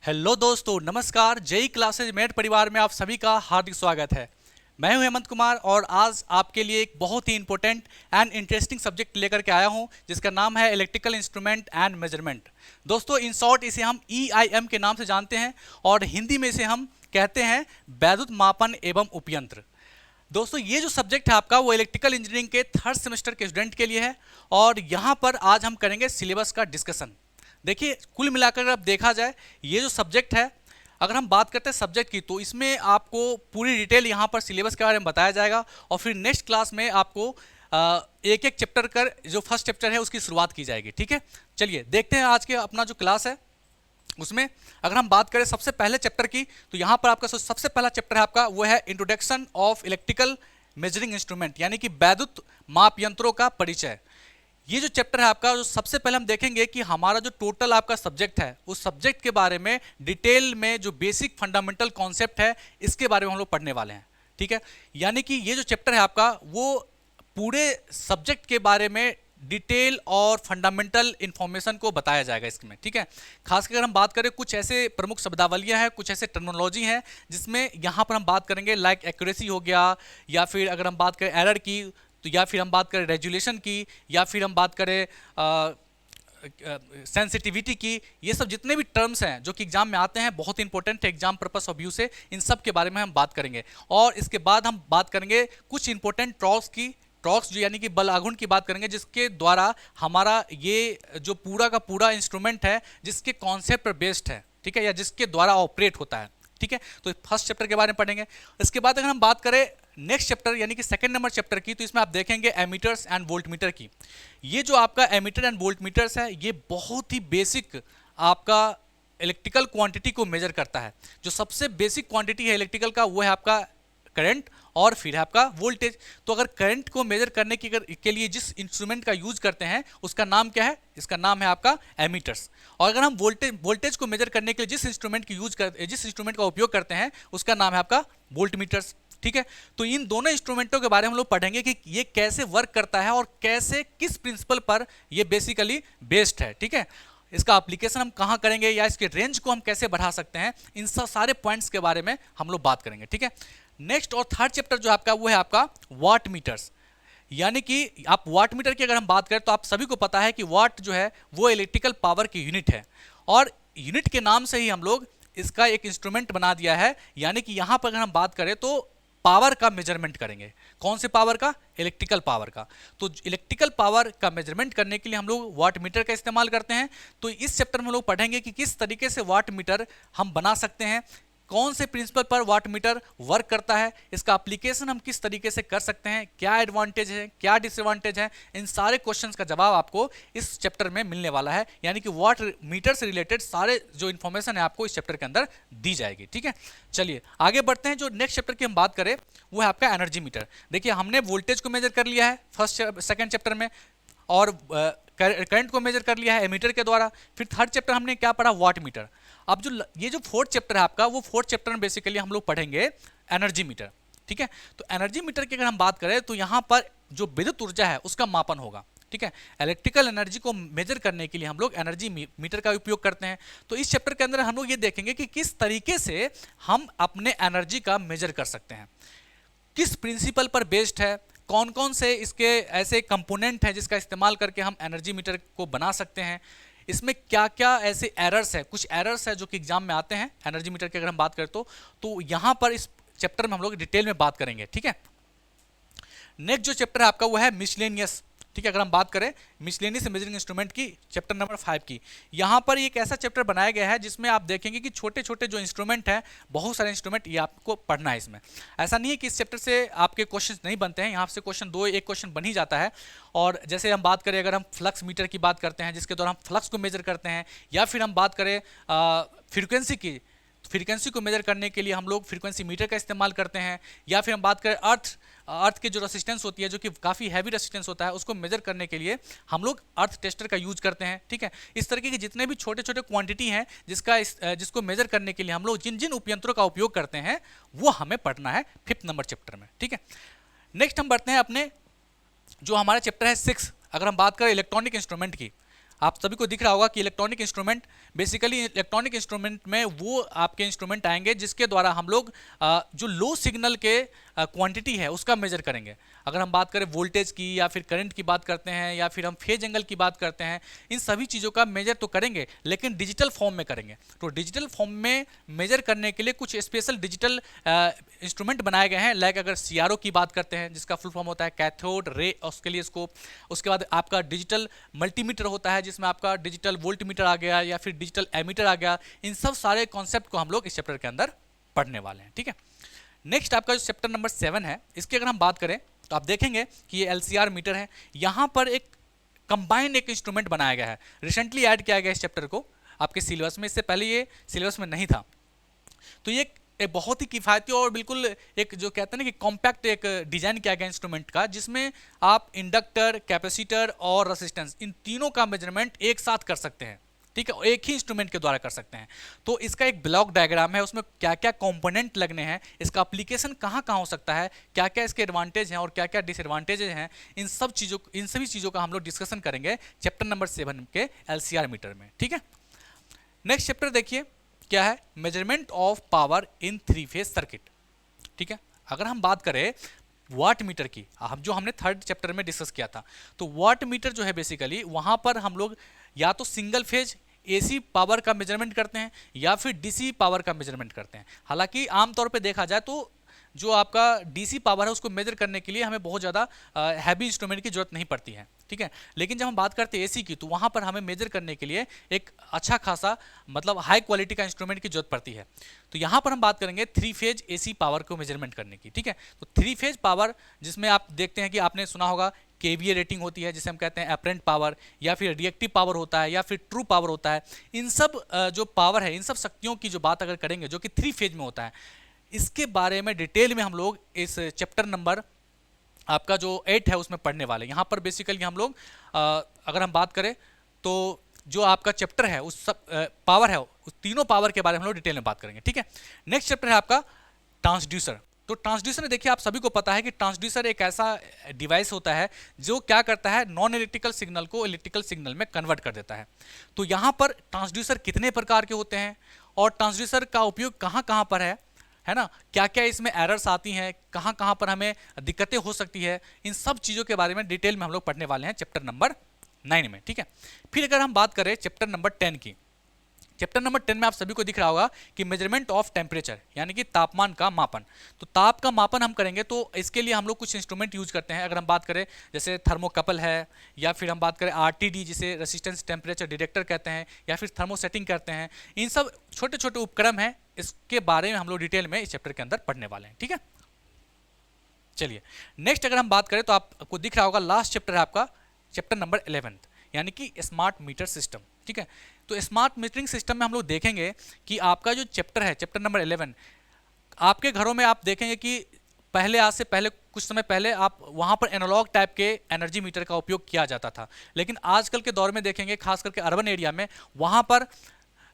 Hello दोस्तों, नमस्कार। JEE classes met परिवार में आप सभी का हार्दिक स्वागत है। मैं हूं हेमंत कुमार और आज आपके लिए एक बहुत ही इंपॉर्टेंट एंड इंटरेस्टिंग सब्जेक्ट लेकर के आया हूं जिसका नाम है इलेक्ट्रिकल इंस्ट्रूमेंट एंड मेजरमेंट। दोस्तों, इन शॉर्ट इसे हम EIM के नाम से जानते हैं और हिंदी में इसे हम कहते हैं वैद्युत मापन एवं उपयंत्र। दोस्तों, ये जो सब्जेक्ट है आपका वो इलेक्ट्रिकल इंजीनियरिंग के थर्ड सेमेस्टर के स्टूडेंट के लिए है और यहाँ पर आज हम करेंगे सिलेबस का डिस्कशन। देखिए, कुल मिलाकर अब देखा जाए ये जो सब्जेक्ट है, अगर हम बात करते हैं सब्जेक्ट की, तो इसमें आपको पूरी डिटेल यहाँ पर सिलेबस के बारे में बताया जाएगा और फिर नेक्स्ट क्लास में आपको एक एक चैप्टर कर जो फर्स्ट चैप्टर है उसकी शुरुआत की जाएगी। ठीक है, चलिए देखते हैं आज के अपना जो क्लास है उसमें। अगर हम बात करें सबसे पहले चैप्टर की, तो यहाँ पर आपका सबसे पहला चैप्टर है आपका वो है introduction of electrical measuring instrument, यानी कि वैद्युत माप यंत्रों का परिचय। ये जो चैप्टर है आपका, जो सबसे पहले हम देखेंगे कि हमारा जो टोटल आपका सब्जेक्ट है उस सब्जेक्ट के बारे में डिटेल में जो बेसिक फंडामेंटल कॉन्सेप्ट है इसके बारे में हम लोग पढ़ने वाले हैं। ठीक है, यानी कि ये जो चैप्टर है आपका वो पूरे सब्जेक्ट के बारे में डिटेल और फंडामेंटल इंफॉर्मेशन को बताया जाएगा इसमें। ठीक है, खासकर अगर हम बात करें कुछ ऐसे प्रमुख शब्दावलियां हैं, कुछ ऐसे टर्मिनोलॉजी हैं जिसमें यहाँ पर हम बात करेंगे लाइक एक्यूरेसी हो गया, या फिर अगर हम बात करें एरर की, तो या फिर हम बात करें रेजुलेशन की, या फिर हम बात करें सेंसिटिविटी की। ये सब जितने भी टर्म्स हैं जो कि एग्जाम में आते हैं, बहुत इंपॉर्टेंट है एग्जाम पर्पस ऑफ व्यू से, इन सब के बारे में हम बात करेंगे। और इसके बाद हम बात करेंगे कुछ इंपॉर्टेंट टॉर्क्स की, टॉर्क्स जो यानी कि बल आघूर्ण की बात करेंगे, जिसके द्वारा हमारा ये जो पूरा का पूरा इंस्ट्रूमेंट है जिसके कॉन्सेप्ट पर बेस्ड है। ठीक है, या जिसके द्वारा ऑपरेट होता है। ठीक है, तो फर्स्ट चैप्टर के बारे में पढ़ेंगे। इसके बाद अगर हम बात करें नेक्स्ट चैप्टर यानी कि सेकंड नंबर चैप्टर की, तो इसमें आप देखेंगे एमीटर्स एंड वोल्टमीटर की। ये जो आपका एमीटर एंड वोल्टमीटर्स है ये बहुत ही बेसिक आपका इलेक्ट्रिकल क्वांटिटी को मेजर करता है। जो सबसे बेसिक क्वांटिटी है इलेक्ट्रिकल का वो है आपका करंट और फिर है आपका वोल्टेज। तो अगर करंट को मेजर करने के लिए जिस इंस्ट्रूमेंट का यूज करते हैं उसका नाम क्या है? इसका नाम है आपका एमीटर्स। और अगर हम वोल्टेज को मेजर करने के लिए जिस इंस्ट्रूमेंट का उपयोग करते हैं उसका नाम है आपका वोल्टमीटर्स। ठीक है, तो इन दोनों इंस्ट्रूमेंटों के बारे में हम लोग पढ़ेंगे कि ये कैसे वर्क करता है और कैसे किस प्रिंसिपल पर ये बेसिकली बेस्ड है। ठीक है, इसका एप्लीकेशन हम कहाँ करेंगे या इसके रेंज को हम कैसे बढ़ा सकते हैं, इन सब सारे पॉइंट्स के बारे में हम लोग बात करेंगे। ठीक है, नेक्स्ट और थर्ड चैप्टर जो आपका वो है आपका वाट मीटर्स, यानी कि आप वाट मीटर की अगर हम बात करें तो आप सभी को पता है कि वाट जो है वो इलेक्ट्रिकल पावर की यूनिट है और यूनिट के नाम से ही हम लोग इसका एक इंस्ट्रूमेंट बना दिया है। यानी कि यहाँ पर अगर हम बात करें तो पावर का मेजरमेंट करेंगे। कौन से पावर का? इलेक्ट्रिकल पावर का। तो इलेक्ट्रिकल पावर का मेजरमेंट करने के लिए हम लोग वाट मीटर का इस्तेमाल करते हैं। तो इस चैप्टर में हम लोग पढ़ेंगे कि किस तरीके से वाट मीटर हम बना सकते हैं, कौन से प्रिंसिपल पर वाट मीटर वर्क करता है, इसका एप्लीकेशन हम किस तरीके से कर सकते हैं, क्या एडवांटेज है, क्या डिसएडवांटेज है, इन सारे क्वेश्चंस का जवाब आपको इस चैप्टर में मिलने वाला है। यानी कि वाट मीटर से रिलेटेड सारे जो इन्फॉर्मेशन है आपको इस चैप्टर के अंदर दी जाएगी। ठीक है, चलिए आगे बढ़ते हैं। जो नेक्स्ट चैप्टर की हम बात करें वो है आपका एनर्जी मीटर। देखिए, हमने वोल्टेज को मेजर कर लिया है सेकेंड चैप्टर में और करंट को मेजर कर लिया है एमीटर के द्वारा। फिर थर्ड चैप्टर हमने क्या पढ़ा? Watt metre. अब जो ये जो फोर्थ चैप्टर है आपका, वो फोर्थ चैप्टर में बेसिकली हम लोग पढ़ेंगे एनर्जी मीटर। ठीक है, तो एनर्जी मीटर की अगर हम बात करें तो यहाँ पर जो विद्युत ऊर्जा है उसका मापन होगा। ठीक है, इलेक्ट्रिकल एनर्जी को मेजर करने के लिए हम लोग एनर्जी मीटर का उपयोग करते हैं। तो इस चैप्टर के अंदर हम लोग ये देखेंगे कि किस तरीके से हम अपने एनर्जी का मेजर कर सकते हैं, किस प्रिंसिपल पर बेस्ड है, कौन कौन से इसके ऐसे कंपोनेंट हैं जिसका इस्तेमाल करके हम एनर्जी मीटर को बना सकते हैं, इसमें क्या क्या ऐसे एरर्स है, कुछ एरर्स है जो कि एग्जाम में आते हैं एनर्जी मीटर की अगर हम बात करें तो यहाँ पर इस चैप्टर में हम लोग डिटेल में बात करेंगे। ठीक है, नेक्स्ट जो चैप्टर है आपका वो है मिसलेनियस। ठीक है, अगर हम बात करें मिसलेनियस मेजरिंग इंस्ट्रूमेंट की, चैप्टर नंबर 5 की, यहाँ पर एक ऐसा चैप्टर बनाया गया है जिसमें आप देखेंगे कि छोटे छोटे जो इंस्ट्रूमेंट हैं, बहुत सारे इंस्ट्रूमेंट, ये आपको पढ़ना है इसमें। ऐसा नहीं है कि इस चैप्टर से आपके क्वेश्चन नहीं बनते हैं, यहाँ से एक क्वेश्चन बन ही जाता है। और जैसे हम बात करें, अगर हम फ्लक्स मीटर की बात करते हैं जिसके द्वारा हम फ्लक्स को मेजर करते हैं, या फिर हम बात करें फ्रीक्वेंसी की, फ्रीक्वेंसी को मेजर करने के लिए हम लोग फ्रीक्वेंसी मीटर का इस्तेमाल करते हैं, या फिर हम बात करें अर्थ की जो रेसिस्टेंस होती है जो कि काफ़ी हैवी रेसिस्टेंस होता है उसको मेजर करने के लिए हम लोग अर्थ टेस्टर का यूज करते हैं। ठीक है, इस तरीके के जितने भी छोटे छोटे क्वांटिटी हैं जिसको मेजर करने के लिए हम लोग जिन जिन उपयंत्रों का उपयोग करते हैं वो हमें पढ़ना है 5th नंबर चैप्टर में। ठीक है, नेक्स्ट हम बढ़ते हैं अपने जो हमारा चैप्टर है 6। अगर हम बात करें इलेक्ट्रॉनिक इंस्ट्रूमेंट की, आप सभी को दिख रहा होगा कि electronic instrument, basically electronic instrument में वो आपके इंस्ट्रूमेंट आएंगे जिसके द्वारा हम लोग जो लो सिग्नल के क्वांटिटी है उसका मेजर करेंगे। अगर हम बात करें वोल्टेज की या फिर करंट की बात करते हैं या फिर हम फेज एंगल की बात करते हैं, इन सभी चीज़ों का मेजर तो करेंगे लेकिन डिजिटल फॉर्म में करेंगे। तो डिजिटल फॉर्म में मेजर करने के लिए कुछ स्पेशल डिजिटल इंस्ट्रूमेंट बनाए गए हैं। लाइक अगर CRO की बात करते हैं जिसका फुल फॉर्म होता है कैथोड रे ऑस्किलोस्कोप, उसके बाद आपका डिजिटल मल्टीमीटर होता है जिसमें आपका डिजिटल वोल्टमीटर आ गया या फिर डिजिटल एमीटर आ गया। इन सब सारे कॉन्सेप्ट को हम लोग इस चैप्टर के अंदर पढ़ने वाले हैं। ठीक है, नेक्स्ट आपका जो चैप्टर नंबर 7 है, इसकी अगर हम बात करें तो आप देखेंगे कि ये LCR मीटर है। यहाँ पर एक कंबाइंड एक इंस्ट्रूमेंट बनाया गया है, रिसेंटली ऐड किया गया इस चैप्टर को आपके सिलेबस में, इससे पहले ये सिलेबस में नहीं था। तो ये एक बहुत ही किफ़ायती और बिल्कुल एक जो कहते हैं ना कि कॉम्पैक्ट एक डिजाइन किया गया इंस्ट्रूमेंट का, जिसमें आप इंडक्टर, कैपेसिटर और रेसिस्टेंस इन तीनों का मेजरमेंट एक साथ कर सकते हैं। ठीक है, एक ही इंस्ट्रूमेंट के द्वारा कर सकते हैं। तो इसका एक ब्लॉक डायग्राम है, उसमें क्या क्या कंपोनेंट लगने हैं, इसका एप्लीकेशन कहाँ कहाँ हो सकता है, क्या क्या इसके एडवांटेज हैं और क्या क्या डिसएडवांटेजेज हैं, इन सभी चीज़ों का हम लोग डिस्कशन करेंगे चैप्टर नंबर 7 के LCR मीटर में। ठीक है, नेक्स्ट चैप्टर देखिए क्या है, measurement of power in 3 phase circuit. ठीक है, अगर हम बात करें वाट मीटर की, जो हमने 3rd चैप्टर में डिस्कस किया था, तो वाट मीटर जो है बेसिकली वहाँ पर हम लोग या तो सिंगल फेज AC पावर का मेजरमेंट करते हैं या फिर DC पावर का मेजरमेंट करते हैं। हालांकि आमतौर पे देखा जाए तो जो आपका DC पावर है उसको मेजर करने के लिए हमें बहुत ज़्यादा हैवी इंस्ट्रूमेंट की जरूरत नहीं पड़ती है। ठीक है, लेकिन जब हम बात करते हैं AC की, तो वहाँ पर हमें मेजर करने के लिए एक अच्छा खासा मतलब हाई क्वालिटी का इंस्ट्रूमेंट की जरूरत पड़ती है। तो यहाँ पर हम बात करेंगे 3 फेज AC पावर को मेजरमेंट करने की। ठीक है, तो 3 फेज पावर जिसमें आप देखते हैं कि आपने सुना होगा KVA रेटिंग होती है जिसे हम कहते हैं अपरेंट पावर, या फिर रिएक्टिव पावर होता है, या फिर ट्रू पावर होता है। इन सब जो पावर है, इन सब शक्तियों की जो बात अगर करेंगे जो कि 3 फेज में होता है, इसके बारे में डिटेल में हम लोग इस चैप्टर नंबर आपका जो 8 है उसमें पढ़ने वाले। यहाँ पर बेसिकली हम लोग अगर हम बात करें तो जो आपका चैप्टर है उस सब पावर है, उस तीनों पावर के बारे में हम लोग डिटेल में बात करेंगे। ठीक है, नेक्स्ट चैप्टर है आपका ट्रांसड्यूसर। तो ट्रांसड्यूसर देखिए आप सभी को पता है कि ट्रांसड्यूसर एक ऐसा डिवाइस होता है जो क्या करता है, नॉन इलेक्ट्रिकल सिग्नल को इलेक्ट्रिकल सिग्नल में कन्वर्ट कर देता है। तो यहाँ पर ट्रांसड्यूसर कितने प्रकार के होते हैं और ट्रांसड्यूसर का उपयोग कहाँ कहाँ पर है ना, क्या क्या इसमें एरर्स आती हैं, कहाँ कहाँ पर हमें दिक्कतें हो सकती है, इन सब चीज़ों के बारे में डिटेल में हम लोग पढ़ने वाले हैं चैप्टर नंबर 9 में। ठीक है, फिर अगर हम बात करें चैप्टर नंबर 10 की, चैप्टर नंबर 10 में आप सभी को दिख रहा होगा कि मेजरमेंट ऑफ टेम्परेचर, यानी कि तापमान का मापन। तो ताप का मापन हम करेंगे तो इसके लिए हम लोग कुछ इंस्ट्रूमेंट यूज करते हैं। अगर हम बात करें जैसे थर्मोकपल है, या फिर हम बात करें RTD जिसे रेसिस्टेंस टेम्परेचर डिटेक्टर कहते हैं, या फिर थर्मोसेटिंग करते हैं, इन सब छोटे छोटे उपकरण हैं, इसके बारे में हम लोग डिटेल में इस चैप्टर के अंदर पढ़ने वाले हैं। ठीक है, चलिए नेक्स्ट अगर हम बात करें तो आपको दिख रहा होगा लास्ट चैप्टर है आपका चैप्टर नंबर 11, यानी कि स्मार्ट मीटर सिस्टम। ठीक है, तो स्मार्ट मीटरिंग सिस्टम में हम लोग देखेंगे कि आपका जो चैप्टर है चैप्टर नंबर 11, आपके घरों में आप देखेंगे कि पहले, आज से पहले कुछ समय पहले आप वहाँ पर एनालॉग टाइप के एनर्जी मीटर का उपयोग किया जाता था, लेकिन आजकल के दौर में देखेंगे खास करके अर्बन एरिया में, वहाँ पर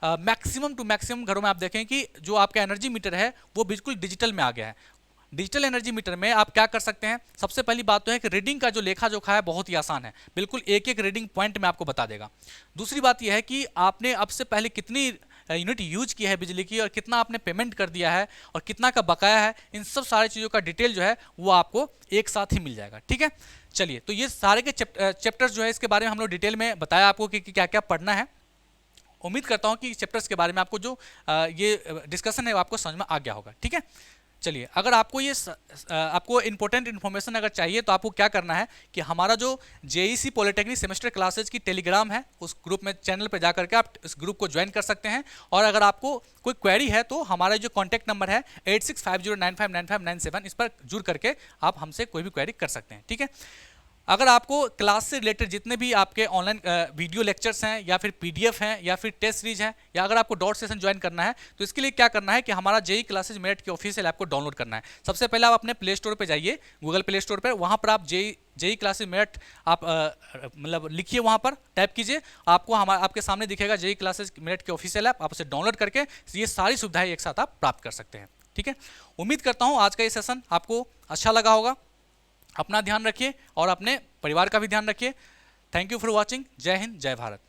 मैक्सिमम टू मैक्सिमम घरों में आप देखें कि जो आपका एनर्जी मीटर है वो बिल्कुल डिजिटल में आ गया है। डिजिटल एनर्जी मीटर में आप क्या कर सकते हैं, सबसे पहली बात तो है कि रीडिंग का जो लेखा जोखा है बहुत ही आसान है, बिल्कुल एक एक रीडिंग पॉइंट में आपको बता देगा। दूसरी बात यह है कि आपने अब से पहले कितनी यूनिट यूज की है बिजली की और कितना आपने पेमेंट कर दिया है और कितना का बकाया है, इन सब सारी चीज़ों का डिटेल जो है वो आपको एक साथ ही मिल जाएगा। ठीक है, चलिए तो ये सारे के चैप्टर्स जो है इसके बारे में हम लोग डिटेल में बताया आपको कि क्या क्या पढ़ना है। उम्मीद करता हूँ कि चैप्टर्स के बारे में आपको जो ये डिस्कशन है वो आपको समझ में आ गया होगा। ठीक है, चलिए अगर आपको ये आपको इंपॉर्टेंट इन्फॉर्मेशन अगर चाहिए तो आपको क्या करना है कि हमारा जो JEC पॉलिटेक्निक सेमेस्टर क्लासेज की टेलीग्राम है उस ग्रुप में, चैनल पर जा करके आप इस ग्रुप को ज्वाइन कर सकते हैं। और अगर आपको कोई क्वेरी है तो हमारा जो कॉन्टैक्ट नंबर है 8650959597, इस पर जुड़ करके आप हमसे कोई भी क्वेरी कर सकते हैं। ठीक है, अगर आपको क्लास से रिलेटेड जितने भी आपके ऑनलाइन वीडियो लेक्चर्स हैं या फिर PDF हैं या फिर टेस्ट सीरीज हैं, या अगर आपको डॉट सेशन ज्वाइन करना है तो इसके लिए क्या करना है कि हमारा JEE क्लासेज मेरिट के ऑफिशियल ऐप को डाउनलोड करना है। सबसे पहले आप अपने प्ले स्टोर पर जाइए, गूगल प्ले स्टोर पर, वहाँ पर आप JEE क्लासेज मेरिट आप मतलब लिखिए, वहाँ पर टाइप कीजिए, आपको आपके सामने दिखेगा JEE क्लासेज मेरिट के ऑफिशियल ऐप, आप उसे डाउनलोड करके ये सारी सुविधाएं एक साथ आप प्राप्त कर सकते हैं। ठीक है, उम्मीद करता हूँ आज का ये सेशन आपको अच्छा लगा होगा। अपना ध्यान रखिए और अपने परिवार का भी ध्यान रखिए। Thank you for watching. जय हिंद, जय भारत।